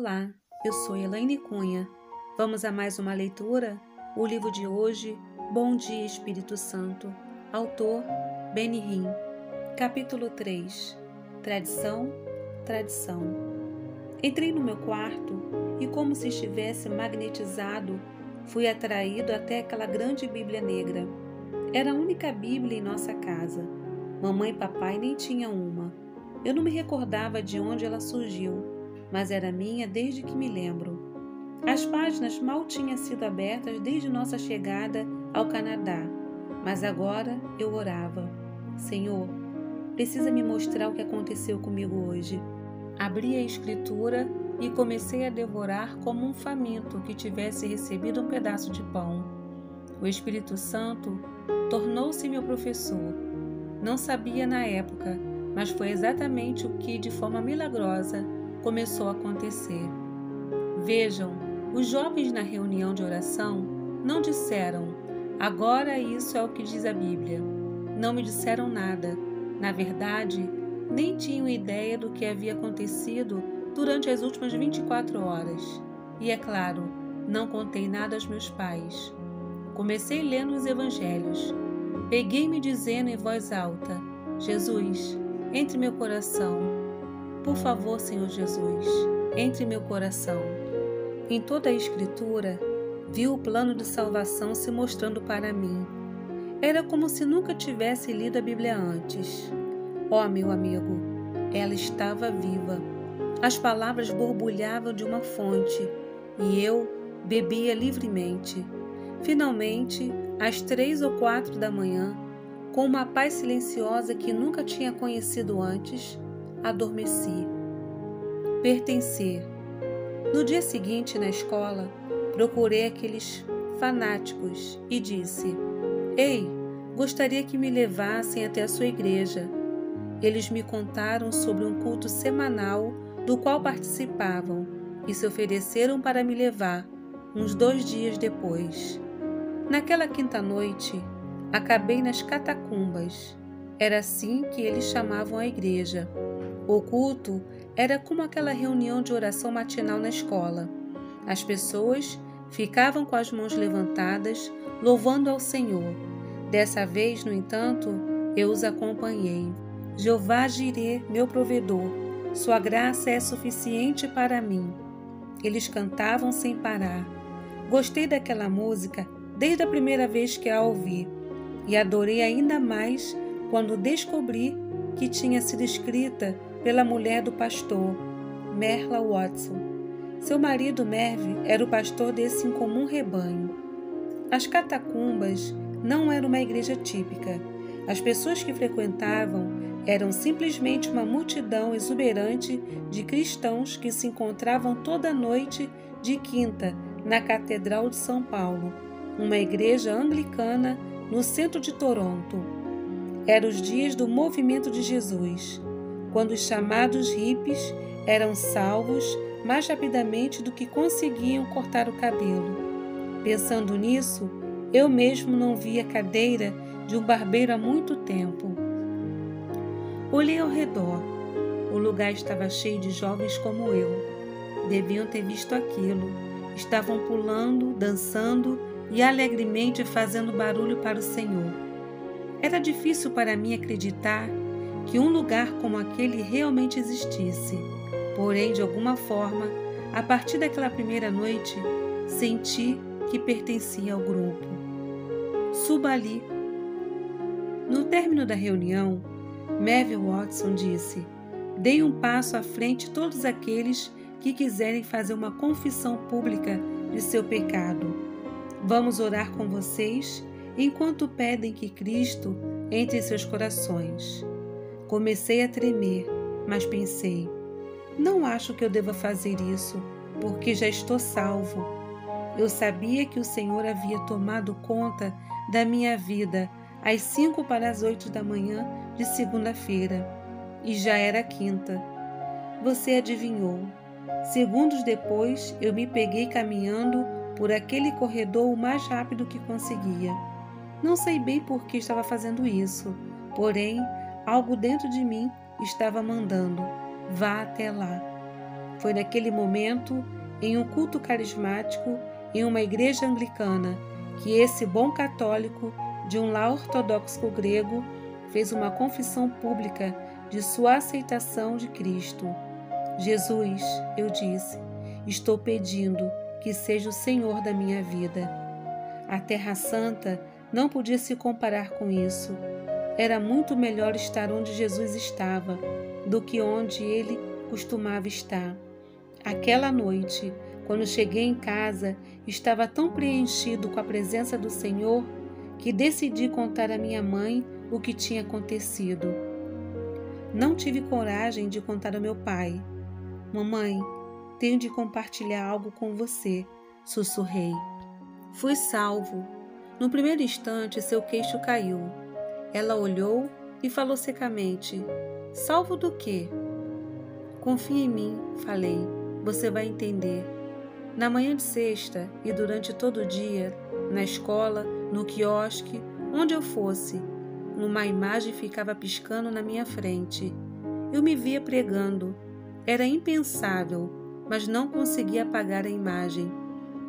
Olá, eu sou Elaine Cunha. Vamos a mais uma leitura? O livro de hoje, Bom Dia Espírito Santo, autor Benihim. Capítulo 3. Tradição, tradição. Entrei no meu quarto e, como se estivesse magnetizado, fui atraído até aquela grande Bíblia negra. Era a única Bíblia em nossa casa. Mamãe e papai nem tinham uma. Eu não me recordava de onde ela surgiu, mas era minha desde que me lembro. As páginas mal tinham sido abertas desde nossa chegada ao Canadá, mas agora eu orava. Senhor, precisa me mostrar o que aconteceu comigo hoje. Abri a Escritura e comecei a devorar como um faminto que tivesse recebido um pedaço de pão. O Espírito Santo tornou-se meu professor. Não sabia na época, mas foi exatamente o que, de forma milagrosa, começou a acontecer. Vejam, os jovens na reunião de oração não disseram: agora isso é o que diz a Bíblia. Não me disseram nada. Na verdade, nem tinham ideia do que havia acontecido durante as últimas 24 horas. E, é claro, não contei nada aos meus pais. Comecei lendo os evangelhos. Peguei-me dizendo em voz alta: Jesus, entre meu coração. Por favor, Senhor Jesus, entre meu coração. Em toda a Escritura, vi o plano de salvação se mostrando para mim. Era como se nunca tivesse lido a Bíblia antes. Ó, meu amigo, ela estava viva. As palavras borbulhavam de uma fonte e eu bebia livremente. Finalmente, às 3 ou 4 da manhã, com uma paz silenciosa que nunca tinha conhecido antes, adormeci. Pertencer. No dia seguinte, na escola, procurei aqueles fanáticos e disse: Ei, gostaria que me levassem até a sua igreja. Eles me contaram sobre um culto semanal do qual participavam e se ofereceram para me levar, uns 2 dias depois. Naquela quinta noite, acabei nas catacumbas. Era assim que eles chamavam a igreja. O culto era como aquela reunião de oração matinal na escola. As pessoas ficavam com as mãos levantadas, louvando ao Senhor. Dessa vez, no entanto, eu os acompanhei. Jeová Jireh, meu provedor, sua graça é suficiente para mim. Eles cantavam sem parar. Gostei daquela música desde a primeira vez que a ouvi, e adorei ainda mais quando descobri que tinha sido escrita pela mulher do pastor, Merla Watson. Seu marido, Merv, era o pastor desse incomum rebanho. As catacumbas não eram uma igreja típica. As pessoas que frequentavam eram simplesmente uma multidão exuberante de cristãos que se encontravam toda noite de quinta na Catedral de São Paulo, uma igreja anglicana no centro de Toronto. Eram os dias do movimento de Jesus, quando os chamados hippies eram salvos mais rapidamente do que conseguiam cortar o cabelo. Pensando nisso, eu mesmo não via a cadeira de um barbeiro há muito tempo. Olhei ao redor. O lugar estava cheio de jovens como eu. Deviam ter visto aquilo. Estavam pulando, dançando e alegremente fazendo barulho para o Senhor. Era difícil para mim acreditar que um lugar como aquele realmente existisse. Porém, de alguma forma, a partir daquela primeira noite, senti que pertencia ao grupo. Suba ali. No término da reunião, Merv Watson disse: Deem um passo à frente todos aqueles que quiserem fazer uma confissão pública de seu pecado. Vamos orar com vocês enquanto pedem que Cristo entre em seus corações. Comecei a tremer, mas pensei: não acho que eu deva fazer isso, porque já estou salvo. Eu sabia que o Senhor havia tomado conta da minha vida às 5 para as 8 da manhã de segunda-feira, e já era quinta. Você adivinhou. Segundos depois, eu me peguei caminhando por aquele corredor o mais rápido que conseguia. Não sei bem por que estava fazendo isso, porém, algo dentro de mim estava mandando: vá até lá. Foi naquele momento, em um culto carismático, em uma igreja anglicana, que esse bom católico, de um lar ortodoxo grego, fez uma confissão pública de sua aceitação de Cristo. Jesus, eu disse, estou pedindo que seja o Senhor da minha vida. A Terra Santa não podia se comparar com isso. Era muito melhor estar onde Jesus estava do que onde ele costumava estar. Aquela noite, quando cheguei em casa, estava tão preenchido com a presença do Senhor que decidi contar à minha mãe o que tinha acontecido. Não tive coragem de contar ao meu pai. Mamãe, tenho de compartilhar algo com você, sussurrei. Fui salvo. No primeiro instante, seu queixo caiu. Ela olhou e falou secamente. Salvo do quê? Confia em mim, falei. Você vai entender. Na manhã de sexta e durante todo o dia, na escola, no quiosque, onde eu fosse, uma imagem ficava piscando na minha frente. Eu me via pregando. Era impensável, mas não conseguia apagar a imagem.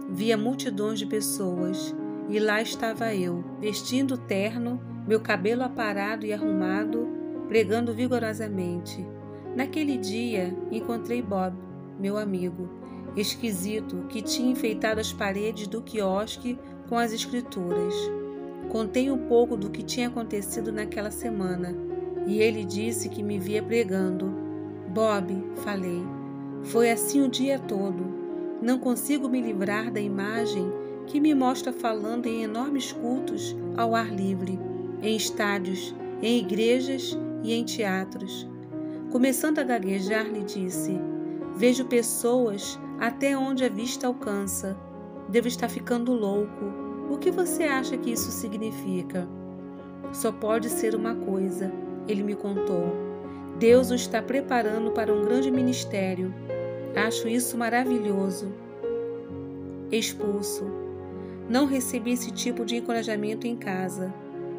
Via multidões de pessoas e lá estava eu, vestindo terno, meu cabelo aparado e arrumado, pregando vigorosamente. Naquele dia, encontrei Bob, meu amigo, esquisito, que tinha enfeitado as paredes do quiosque com as escrituras. Contei um pouco do que tinha acontecido naquela semana e ele disse que me via pregando. Bob, falei, foi assim o dia todo. Não consigo me livrar da imagem que me mostra falando em enormes cultos ao ar livre, em estádios, em igrejas e em teatros. Começando a gaguejar, lhe disse, vejo pessoas até onde a vista alcança. Devo estar ficando louco. O que você acha que isso significa? Só pode ser uma coisa, ele me contou. Deus o está preparando para um grande ministério. Acho isso maravilhoso. Expulso. Não recebi esse tipo de encorajamento em casa.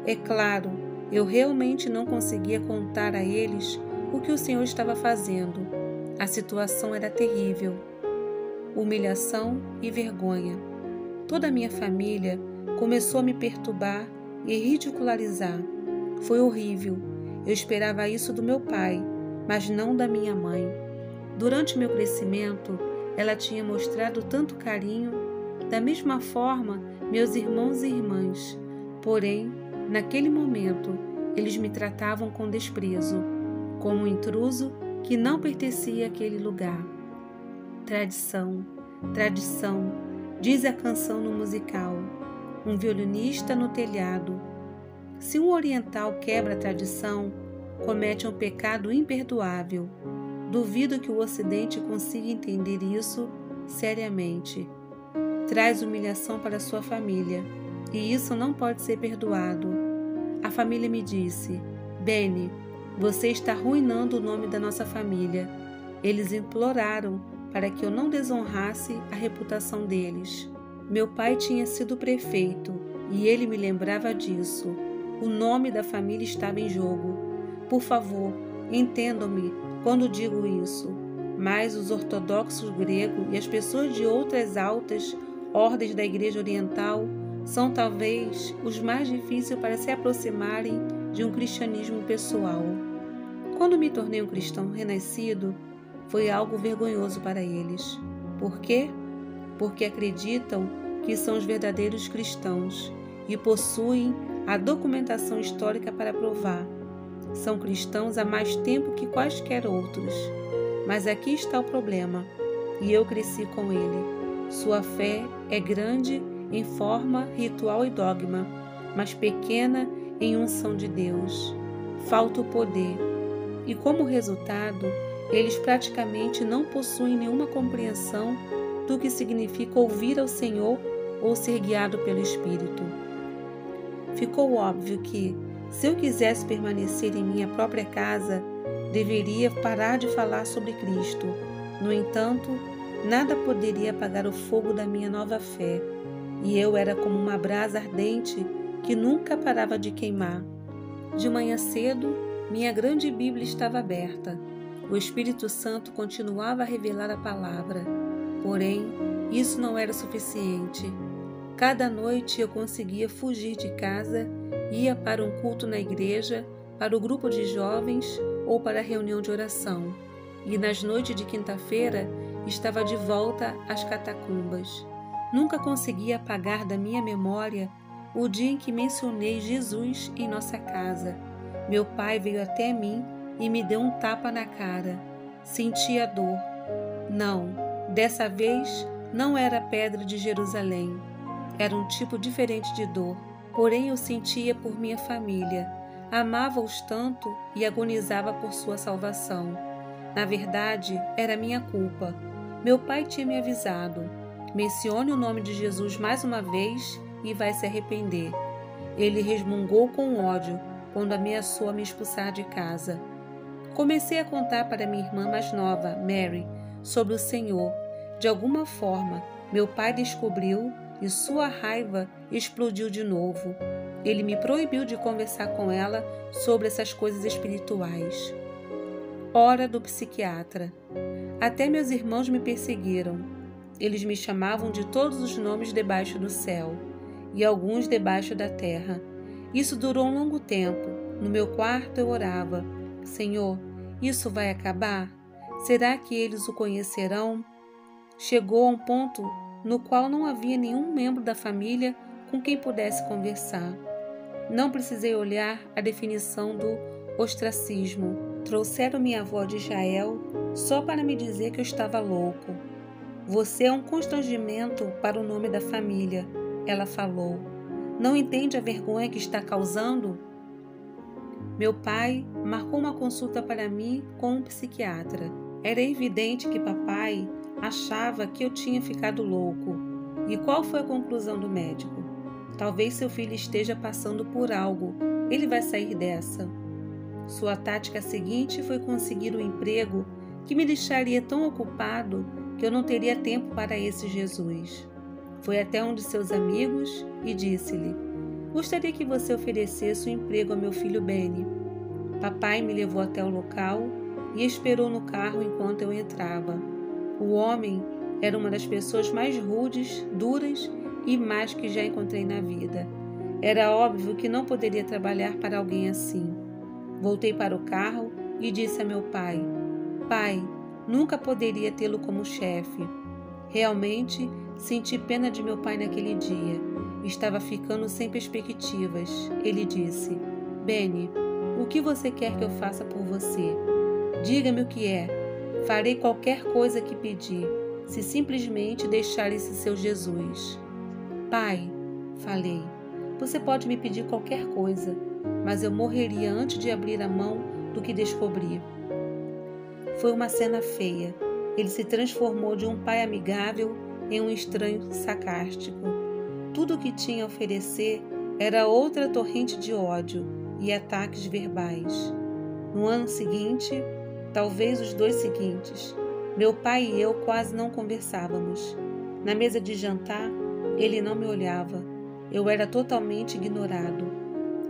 É claro, eu realmente não conseguia contar a eles o que o Senhor estava fazendo. A situação era terrível. Humilhação e vergonha. Toda a minha família começou a me perturbar e ridicularizar. Foi horrível. Eu esperava isso do meu pai, mas não da minha mãe. Durante meu crescimento, ela tinha mostrado tanto carinho. Da mesma forma, meus irmãos e irmãs. Porém, naquele momento, eles me tratavam com desprezo, como um intruso que não pertencia àquele lugar. Tradição, tradição, diz a canção no musical. Um violinista no telhado. Se um oriental quebra a tradição, comete um pecado imperdoável. Duvido que o Ocidente consiga entender isso seriamente. Traz humilhação para sua família, e isso não pode ser perdoado. A família me disse, Benny, você está arruinando o nome da nossa família. Eles imploraram para que eu não desonrasse a reputação deles. Meu pai tinha sido prefeito, e ele me lembrava disso. O nome da família estava em jogo. Por favor, entendam-me quando digo isso. Mas os ortodoxos gregos e as pessoas de outras altas ordens da Igreja Oriental são talvez os mais difíceis para se aproximarem de um cristianismo pessoal. Quando me tornei um cristão renascido, foi algo vergonhoso para eles. Por quê? Porque acreditam que são os verdadeiros cristãos e possuem a documentação histórica para provar. São cristãos há mais tempo que quaisquer outros. Mas aqui está o problema, e eu cresci com ele. Sua fé é grande em forma, ritual e dogma, mas pequena em unção de Deus. Falta o poder. E como resultado, eles praticamente não possuem nenhuma compreensão do que significa ouvir ao Senhor ou ser guiado pelo Espírito. Ficou óbvio que, se eu quisesse permanecer em minha própria casa, deveria parar de falar sobre Cristo. No entanto, nada poderia apagar o fogo da minha nova fé, e eu era como uma brasa ardente que nunca parava de queimar. De manhã cedo, minha grande Bíblia estava aberta. O Espírito Santo continuava a revelar a palavra, porém, isso não era suficiente. Cada noite eu conseguia fugir de casa, ia para um culto na igreja, para o grupo de jovens ou para a reunião de oração. E nas noites de quinta-feira estava de volta às catacumbas. Nunca consegui apagar da minha memória o dia em que mencionei Jesus em nossa casa. Meu pai veio até mim e me deu um tapa na cara. Senti a dor. Não, dessa vez não era a pedra de Jerusalém. Era um tipo diferente de dor. Porém eu sentia por minha família. Amava-os tanto e agonizava por sua salvação. Na verdade, era minha culpa. Meu pai tinha me avisado. Mencione o nome de Jesus mais uma vez e vai se arrepender. Ele resmungou com ódio quando ameaçou a me expulsar de casa. Comecei a contar para minha irmã mais nova, Mary, sobre o Senhor. De alguma forma, meu pai descobriu e sua raiva explodiu de novo. Ele me proibiu de conversar com ela sobre essas coisas espirituais. Hora do psiquiatra. Até meus irmãos me perseguiram. Eles me chamavam de todos os nomes debaixo do céu e alguns debaixo da terra. Isso durou um longo tempo. No meu quarto eu orava: Senhor, isso vai acabar? Será que eles o conhecerão? Chegou a um ponto no qual não havia nenhum membro da família com quem pudesse conversar. Não precisei olhar a definição do ostracismo. Trouxeram minha avó de Israel só para me dizer que eu estava louco. Você é um constrangimento para o nome da família, ela falou. Não entende a vergonha que está causando? Meu pai marcou uma consulta para mim com um psiquiatra. Era evidente que papai achava que eu tinha ficado louco. E qual foi a conclusão do médico? Talvez seu filho esteja passando por algo. Ele vai sair dessa. Sua tática seguinte foi conseguir um emprego que me deixaria tão ocupado que eu não teria tempo para esse Jesus. Foi até um de seus amigos e disse-lhe: gostaria que você oferecesse um emprego ao meu filho Benny. Papai me levou até o local e esperou no carro enquanto eu entrava. O homem era uma das pessoas mais rudes, duras e más que já encontrei na vida. Era óbvio que não poderia trabalhar para alguém assim. Voltei para o carro e disse a meu pai: Pai, nunca poderia tê-lo como chefe. Realmente senti pena de meu pai naquele dia. Estava ficando sem perspectivas. Ele disse: Benny, o que você quer que eu faça por você? Diga-me o que é. Farei qualquer coisa que pedir, se simplesmente deixar esse seu Jesus. Pai, falei, você pode me pedir qualquer coisa, mas eu morreria antes de abrir a mão do que descobrir. Foi uma cena feia. Ele se transformou de um pai amigável em um estranho sarcástico. Tudo o que tinha a oferecer era outra torrente de ódio e ataques verbais. No ano seguinte, talvez os 2 seguintes, meu pai e eu quase não conversávamos. Na mesa de jantar, ele não me olhava. Eu era totalmente ignorado.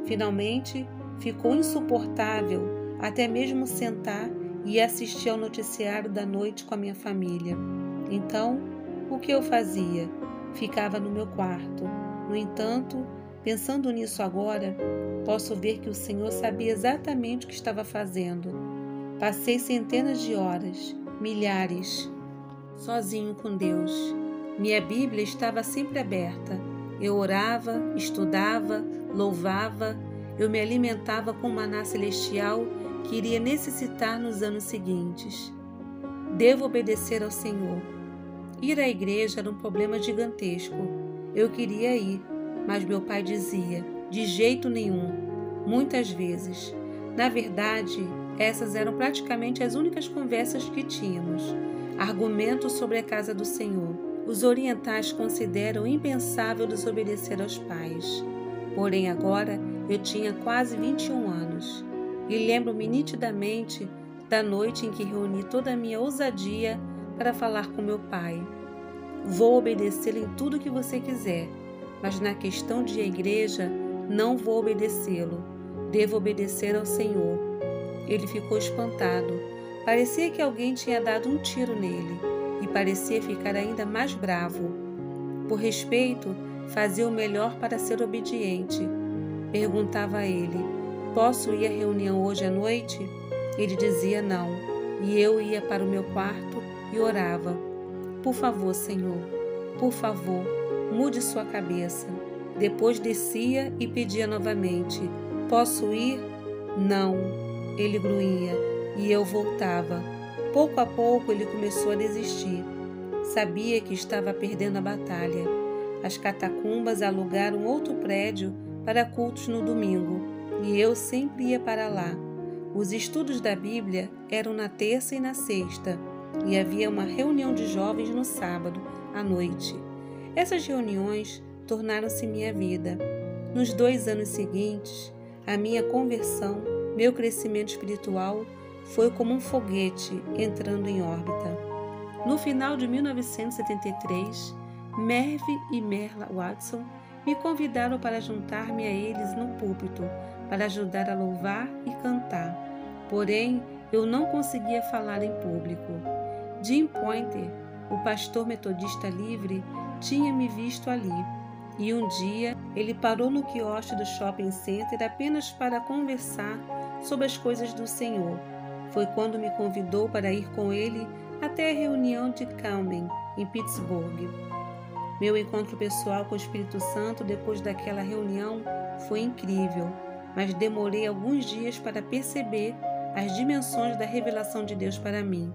Finalmente, ficou insuportável até mesmo sentar e assistir ao noticiário da noite com a minha família. Então, o que eu fazia? Ficava no meu quarto. No entanto, pensando nisso agora, posso ver que o Senhor sabia exatamente o que estava fazendo. Passei centenas de horas, milhares, sozinho com Deus. Minha Bíblia estava sempre aberta. Eu orava, estudava, louvava, eu me alimentava com o maná celestial que iria necessitar nos anos seguintes. Devo obedecer ao Senhor. Ir à igreja era um problema gigantesco. Eu queria ir, mas meu pai dizia, de jeito nenhum, muitas vezes. Na verdade, essas eram praticamente as únicas conversas que tínhamos. Argumentos sobre a casa do Senhor. Os orientais consideram impensável desobedecer aos pais. Porém, agora eu tinha quase 21 anos e lembro-me nitidamente da noite em que reuni toda a minha ousadia para falar com meu pai. Vou obedecê-lo em tudo que você quiser, mas na questão de ir à igreja, não vou obedecê-lo. Devo obedecer ao Senhor. Ele ficou espantado. Parecia que alguém tinha dado um tiro nele e parecia ficar ainda mais bravo. Por respeito, fazia o melhor para ser obediente. Perguntava a ele: posso ir à reunião hoje à noite? Ele dizia não, e eu ia para o meu quarto e orava: por favor, Senhor, por favor, mude sua cabeça. Depois descia e pedia novamente: posso ir? Não. Ele grunhia e eu voltava. Pouco a pouco ele começou a desistir. Sabia que estava perdendo a batalha. As catacumbas alugaram outro prédio para cultos no domingo e eu sempre ia para lá. Os estudos da Bíblia eram na terça e na sexta e havia uma reunião de jovens no sábado, à noite. Essas reuniões tornaram-se minha vida. Nos 2 anos seguintes, a minha conversão, meu crescimento espiritual foi como um foguete entrando em órbita. No final de 1973, Merv e Merla Watson me convidaram para juntar-me a eles no púlpito, para ajudar a louvar e cantar. Porém, eu não conseguia falar em público. Jim Pointer, o pastor metodista livre, tinha me visto ali, e um dia ele parou no quiosque do shopping center apenas para conversar sobre as coisas do Senhor. Foi quando me convidou para ir com ele até a reunião de Calmen, em Pittsburgh. Meu encontro pessoal com o Espírito Santo depois daquela reunião foi incrível, mas demorei alguns dias para perceber as dimensões da revelação de Deus para mim.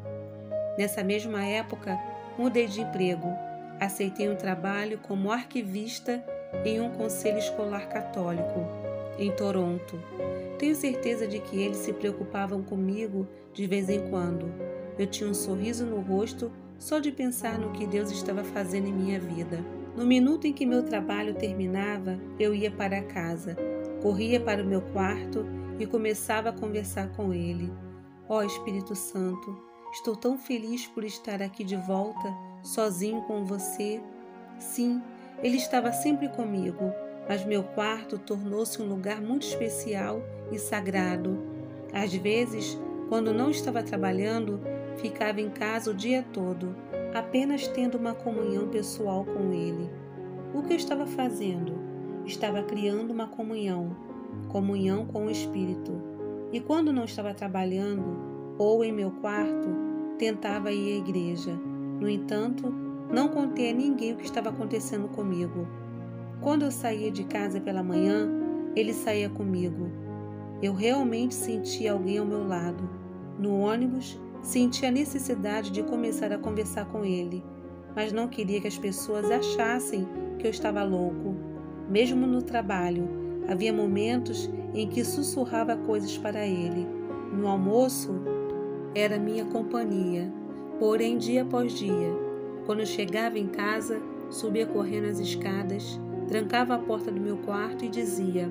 Nessa mesma época, mudei de emprego. Aceitei um trabalho como arquivista em um conselho escolar católico, em Toronto. Tenho certeza de que eles se preocupavam comigo de vez em quando. Eu tinha um sorriso no rosto só de pensar no que Deus estava fazendo em minha vida. No minuto em que meu trabalho terminava, eu ia para casa, corria para o meu quarto e começava a conversar com Ele. Ó Espírito Santo, estou tão feliz por estar aqui de volta, sozinho com você. Sim, Ele estava sempre comigo, mas meu quarto tornou-se um lugar muito especial e sagrado. Às vezes, quando não estava trabalhando, ficava em casa o dia todo, apenas tendo uma comunhão pessoal com Ele. O que eu estava fazendo? Estava criando uma comunhão com o Espírito. E quando não estava trabalhando, ou em meu quarto, tentava ir à igreja. No entanto, não contei a ninguém o que estava acontecendo comigo. Quando eu saía de casa pela manhã, ele saía comigo. Eu realmente sentia alguém ao meu lado. No ônibus, senti a necessidade de começar a conversar com ele, mas não queria que as pessoas achassem que eu estava louco. Mesmo no trabalho, havia momentos em que sussurrava coisas para ele. No almoço, era minha companhia. Porém, dia após dia, quando eu chegava em casa, subia correndo as escadas, trancava a porta do meu quarto e dizia: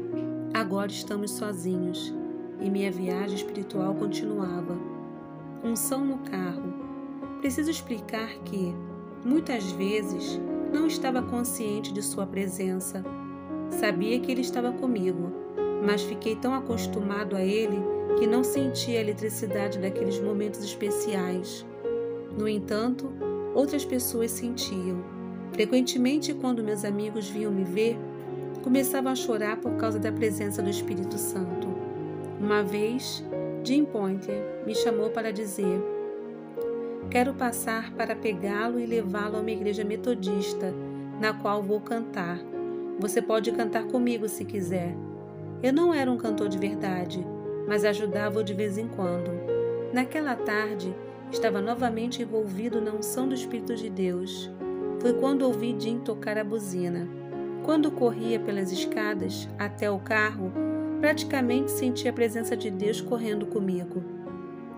agora estamos sozinhos. E minha viagem espiritual continuava. Unção no carro. Preciso explicar que, muitas vezes, não estava consciente de sua presença. Sabia que ele estava comigo, mas fiquei tão acostumado a ele que não sentia a eletricidade daqueles momentos especiais. No entanto, outras pessoas sentiam. Frequentemente, quando meus amigos vinham me ver, começavam a chorar por causa da presença do Espírito Santo. Uma vez, Jim Pointer me chamou para dizer: quero passar para pegá-lo e levá-lo a uma igreja metodista, na qual vou cantar. Você pode cantar comigo se quiser. Eu não era um cantor de verdade, mas ajudava-o de vez em quando. Naquela tarde, estava novamente envolvido na unção do Espírito de Deus. Foi quando ouvi Jim tocar a buzina. Quando corria pelas escadas até o carro, praticamente senti a presença de Deus correndo comigo.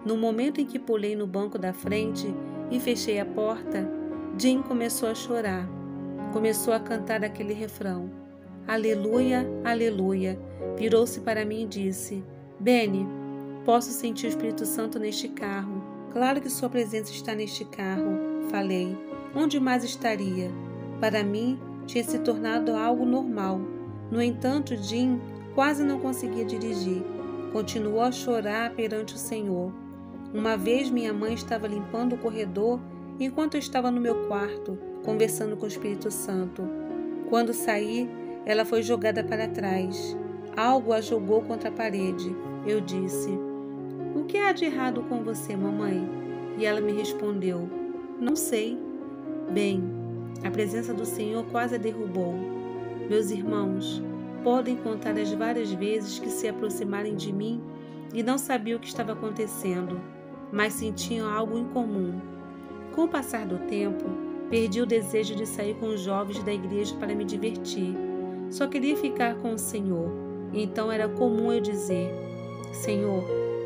No momento em que pulei no banco da frente e fechei a porta, Jim começou a chorar. Começou a cantar aquele refrão: Aleluia, aleluia. Virou-se para mim e disse: Benny, posso sentir o Espírito Santo neste carro. Claro que sua presença está neste carro, falei. Onde mais estaria? Para mim, tinha se tornado algo normal. No entanto, Jim quase não conseguia dirigir. Continuou a chorar perante o Senhor. Uma vez minha mãe estava limpando o corredor enquanto eu estava no meu quarto, conversando com o Espírito Santo. Quando saí, ela foi jogada para trás. Algo a jogou contra a parede. Eu disse: "O que há de errado com você, mamãe?" E ela me respondeu: "Não sei." Bem, a presença do Senhor quase a derrubou. Meus irmãos podem contar as várias vezes que se aproximarem de mim e não sabiam o que estava acontecendo, mas sentiam algo em comum. Com o passar do tempo, perdi o desejo de sair com os jovens da igreja para me divertir. Só queria ficar com o Senhor. Então era comum eu dizer: "Senhor,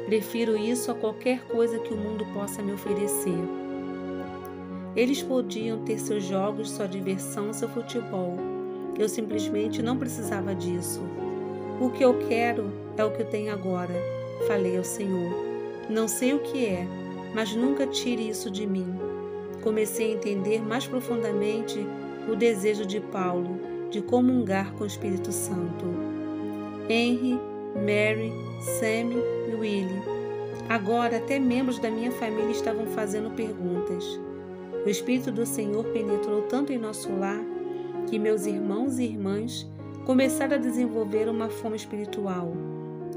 prefiro isso a qualquer coisa que o mundo possa me oferecer." Eles podiam ter seus jogos, sua diversão, seu futebol. Eu simplesmente não precisava disso. "O que eu quero é o que eu tenho agora", falei ao Senhor. "Não sei o que é, mas nunca tire isso de mim." Comecei a entender mais profundamente o desejo de Paulo de comungar com o Espírito Santo. Henry, Mary, Sam e Willie. Agora até membros da minha família estavam fazendo perguntas. O Espírito do Senhor penetrou tanto em nosso lar que meus irmãos e irmãs começaram a desenvolver uma fome espiritual.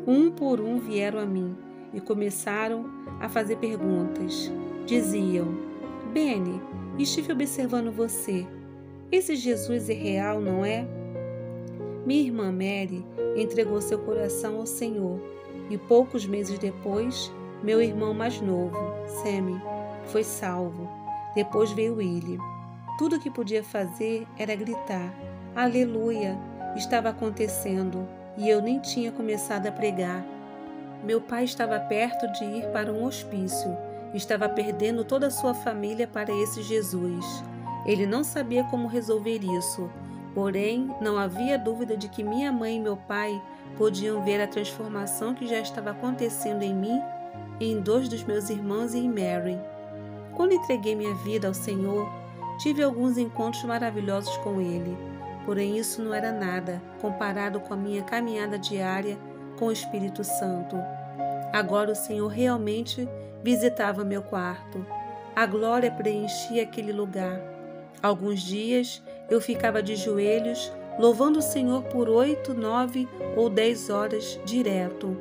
Um por um vieram a mim e começaram a fazer perguntas. Diziam: "Benny, estive observando você. Esse Jesus é real, não é?" Minha irmã Mary entregou seu coração ao Senhor e poucos meses depois, meu irmão mais novo, Sammy, foi salvo. Depois veio Willie. Tudo o que podia fazer era gritar: "Aleluia!" Estava acontecendo e eu nem tinha começado a pregar. Meu pai estava perto de ir para um hospício. Estava perdendo toda a sua família para esse Jesus. Ele não sabia como resolver isso, porém não havia dúvida de que minha mãe e meu pai podiam ver a transformação que já estava acontecendo em mim, em 2 dos meus irmãos e em Mary. Quando entreguei minha vida ao Senhor, tive alguns encontros maravilhosos com Ele, porém isso não era nada comparado com a minha caminhada diária com o Espírito Santo. Agora o Senhor realmente visitava meu quarto. A glória preenchia aquele lugar. Alguns dias eu ficava de joelhos, louvando o Senhor por 8, 9 ou 10 horas direto.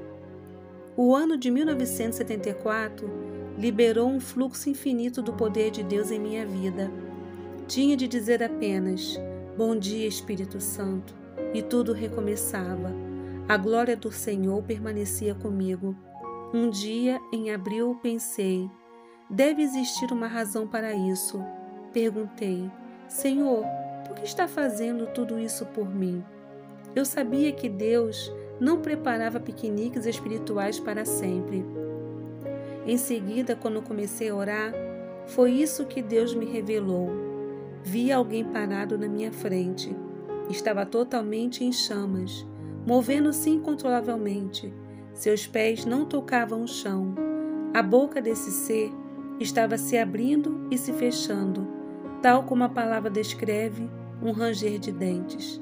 O ano de 1974 liberou um fluxo infinito do poder de Deus em minha vida. Tinha de dizer apenas: "Bom dia, Espírito Santo", e tudo recomeçava. A glória do Senhor permanecia comigo. Um dia, em abril, pensei: deve existir uma razão para isso. Perguntei: "Senhor, por que está fazendo tudo isso por mim?" Eu sabia que Deus não preparava piqueniques espirituais para sempre. Em seguida, quando comecei a orar, foi isso que Deus me revelou. Vi alguém parado na minha frente. Estava totalmente em chamas, movendo-se incontrolavelmente. Seus pés não tocavam o chão. A boca desse ser estava se abrindo e se fechando, tal como a palavra descreve, um ranger de dentes.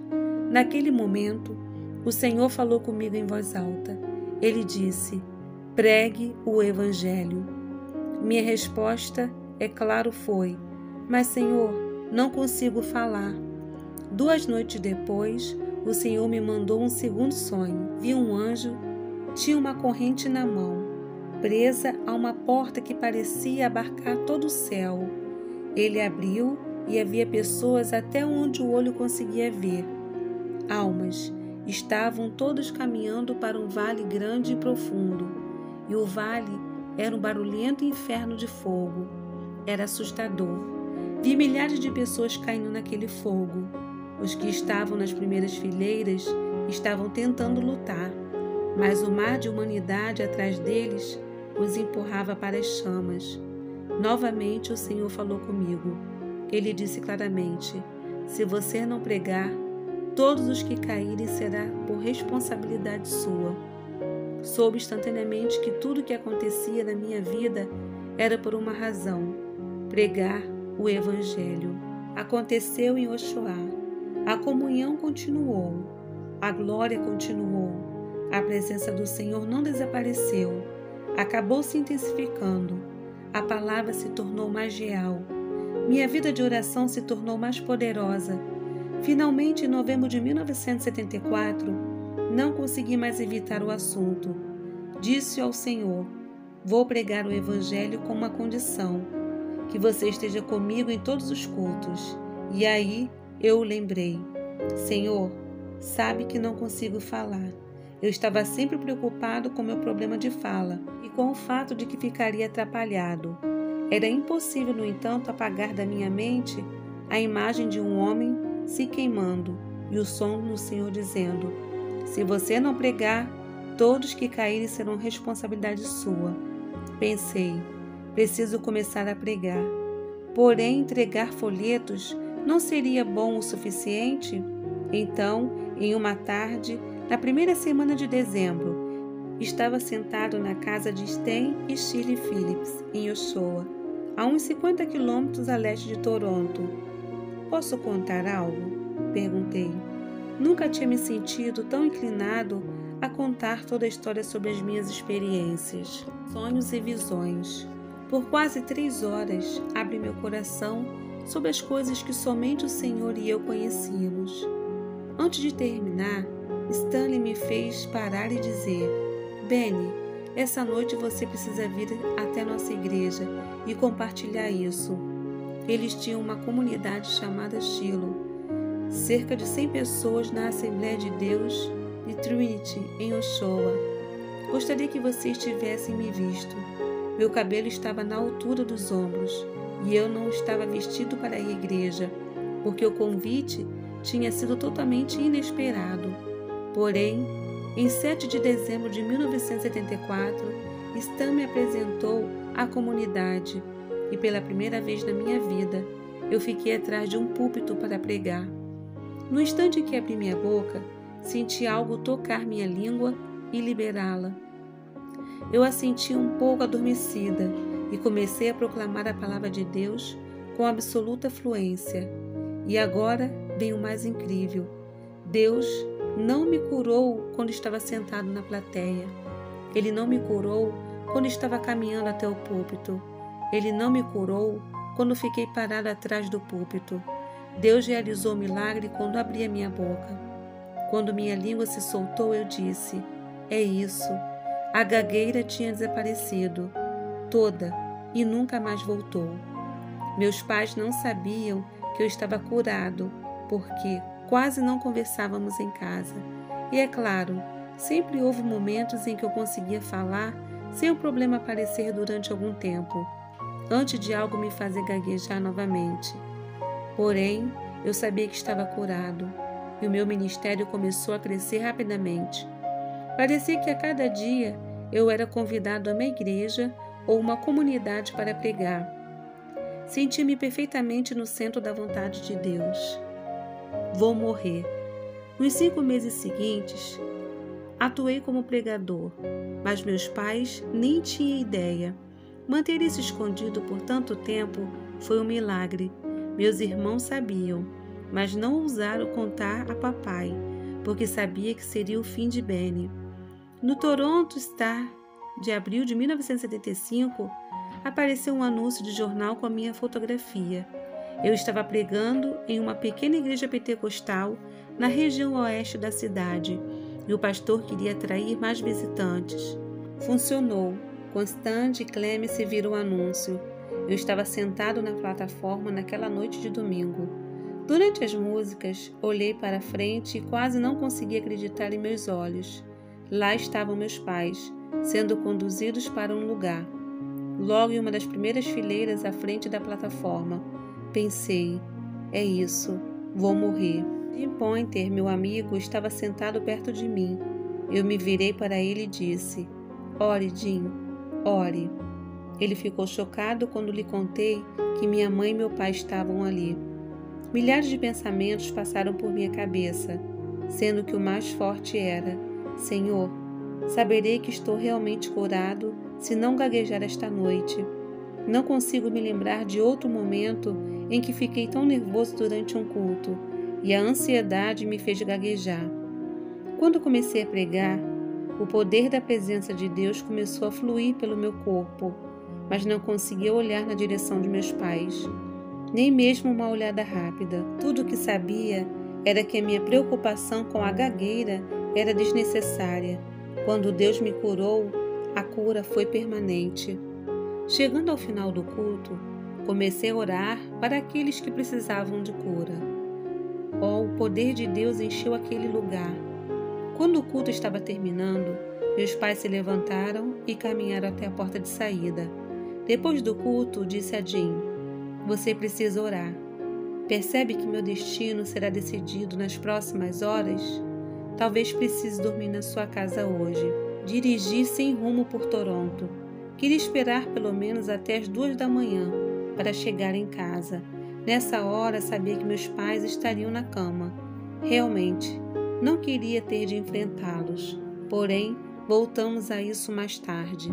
Naquele momento, o Senhor falou comigo em voz alta. Ele disse: "Pregue o Evangelho." Minha resposta, é claro, foi: "Mas, Senhor, não consigo falar." 2 noites depois, o Senhor me mandou um segundo sonho. Vi um anjo, tinha uma corrente na mão, presa a uma porta que parecia abarcar todo o céu. Ele abriu e havia pessoas até onde o olho conseguia ver. Almas. Estavam todos caminhando para um vale grande e profundo, e o vale era um barulhento inferno de fogo. Era assustador. Vi milhares de pessoas caindo naquele fogo. Os que estavam nas primeiras fileiras estavam tentando lutar, mas o mar de humanidade atrás deles os empurrava para as chamas. Novamente o Senhor falou comigo. Ele disse claramente: "Se você não pregar, todos os que caírem será por responsabilidade sua." Soube instantaneamente que tudo o que acontecia na minha vida era por uma razão: pregar o Evangelho. Aconteceu em Oshoá. A comunhão continuou. A glória continuou. A presença do Senhor não desapareceu. acabou se intensificando. A palavra se tornou mais real. Minha vida de oração se tornou mais poderosa. Finalmente, em novembro de 1974, não consegui mais evitar o assunto. Disse ao Senhor: vou pregar o Evangelho com uma condição, que você esteja comigo em todos os cultos. E aí eu o lembrei: Senhor, sabe que não consigo falar. Eu estava sempre preocupado com meu problema de fala e com o fato de que ficaria atrapalhado. Era impossível, no entanto, apagar da minha mente a imagem de um homem se queimando e o som do Senhor dizendo: se você não pregar, todos que caírem serão responsabilidade sua. Pensei: preciso começar a pregar. Porém, entregar folhetos não seria bom o suficiente? Então, em uma tarde, na primeira semana de dezembro, estava sentado na casa de Stan e Shirley Phillips, em Oshawa, a uns 50 quilômetros a leste de Toronto. Posso contar algo? Perguntei. Nunca tinha me sentido tão inclinado a contar toda a história sobre as minhas experiências, sonhos e visões. Por quase 3 horas, abri meu coração sobre as coisas que somente o Senhor e eu conhecíamos. Antes de terminar, Stanley me fez parar e dizer: Benny, essa noite você precisa vir até nossa igreja e compartilhar isso. Eles tinham uma comunidade chamada Shiloh, cerca de 100 pessoas na Assembleia de Deus de Trinity, em Oshawa. Gostaria que vocês tivessem me visto. Meu cabelo estava na altura dos ombros e eu não estava vestido para a igreja, porque o convite tinha sido totalmente inesperado. Porém, em 7 de dezembro de 1974, Stan me apresentou à comunidade e pela primeira vez na minha vida, eu fiquei atrás de um púlpito para pregar. No instante em que abri minha boca, senti algo tocar minha língua e liberá-la. Eu a senti um pouco adormecida e comecei a proclamar a palavra de Deus com absoluta fluência. E agora vem o mais incrível: Deus não me curou quando estava sentado na plateia. Ele não me curou quando estava caminhando até o púlpito. Ele não me curou quando fiquei parado atrás do púlpito. Deus realizou o milagre quando abri a minha boca. Quando minha língua se soltou, eu disse: é isso. A gagueira tinha desaparecido, toda, e nunca mais voltou. Meus pais não sabiam que eu estava curado, porque quase não conversávamos em casa. E é claro, sempre houve momentos em que eu conseguia falar sem o problema aparecer durante algum tempo, antes de algo me fazer gaguejar novamente. Porém, eu sabia que estava curado, e o meu ministério começou a crescer rapidamente. Parecia que a cada dia eu era convidado a uma igreja ou uma comunidade para pregar. Senti-me perfeitamente no centro da vontade de Deus. Vou morrer. Nos 5 meses seguintes, atuei como pregador, mas meus pais nem tinham ideia. Manter isso escondido por tanto tempo foi um milagre. Meus irmãos sabiam, mas não ousaram contar a papai, porque sabia que seria o fim de Benny. No Toronto Star de abril de 1975, apareceu um anúncio de jornal com a minha fotografia. Eu estava pregando em uma pequena igreja pentecostal na região oeste da cidade e o pastor queria atrair mais visitantes. Funcionou. Constante e Clemence viram o anúncio. Eu estava sentado na plataforma naquela noite de domingo. Durante as músicas, olhei para frente e quase não conseguia acreditar em meus olhos. Lá estavam meus pais, sendo conduzidos para um lugar. Logo em uma das primeiras fileiras à frente da plataforma, pensei: é isso, vou morrer. Jim Pointer, meu amigo, estava sentado perto de mim. Eu me virei para ele e disse: ore, Jim, ore. Ele ficou chocado quando lhe contei que minha mãe e meu pai estavam ali. Milhares de pensamentos passaram por minha cabeça, sendo que o mais forte era: Senhor, saberei que estou realmente curado se não gaguejar esta noite. Não consigo me lembrar de outro momento em que fiquei tão nervoso durante um culto e a ansiedade me fez gaguejar. Quando comecei a pregar, O poder da presença de Deus começou a fluir pelo meu corpo, mas não conseguia olhar na direção de meus pais, nem mesmo uma olhada rápida. Tudo o que sabia era que a minha preocupação com a gagueira era desnecessária. Quando Deus me curou, a cura foi permanente. Chegando ao final do culto, comecei a orar para aqueles que precisavam de cura. Oh, o poder de Deus encheu aquele lugar. Quando o culto estava terminando, meus pais se levantaram e caminharam até a porta de saída. Depois do culto, disse a Jean: "Você precisa orar. Percebe que meu destino será decidido nas próximas horas? Talvez precise dormir na sua casa hoje." Dirigi sem rumo por Toronto. Queria esperar pelo menos até as 2 da manhã para chegar em casa. Nessa hora, sabia que meus pais estariam na cama. Realmente, não queria ter de enfrentá-los. Porém, voltamos a isso mais tarde.